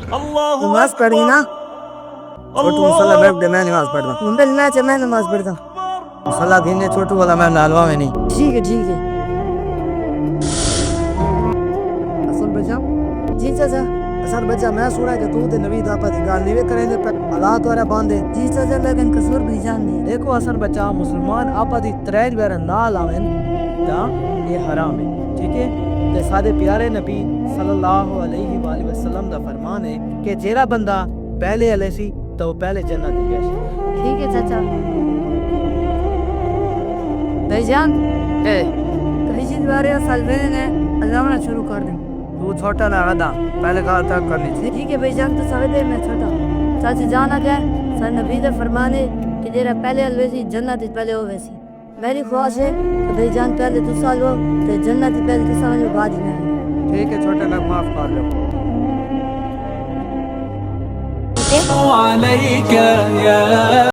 نماز پڑھی نا چھوٹو مسلح بیٹھ دے میں نماز پڑھدا ممبل میں چاہ میں نماز پڑھتا مسلح دین چھوٹو والا میں نالوا میں نہیں ٹھیک ہے اصل بچا جی چاچا اصل بچا میں سوڑا کہ تو تے نبی دا پتہ گال نہیں کریں دے اللہ تورا باندے جی چاچا لیکن قصور بھی جان دے دیکھو اصل بچا مسلمان آپا دی ترین بیر نال آویں تا یہ حرام ہے ٹھیک ہے تے سادے پیارے نبی صلی اللہ علیہ وآلہ وسلم دا فرمان ہے کہ جیڑا بندہ پہلے علیہ سی تو وہ پہلے جنت دی گیا سی ٹھیک ہے چاچا بھائی جان کہیں چیز بارے سال پہلے نے اذان شروع کر دیں تو چھوٹا نہ رہا پہلے کہا تھا کرنی تھی ٹھیک ہے بھائی جان تو سوے دے میں چھوٹا چاچی جان آ گئے سر نبی دے فرمانے کہ جیرا پہلے الویسی جنت پہلے ہو ویسی میری خواہش ہے کہ بھائی جان پہلے تو سال ہو تو جنت پہلے تو سال ہو بعد ہی میں ٹھیک ہے چھوٹے میں معاف کر لو عليك يا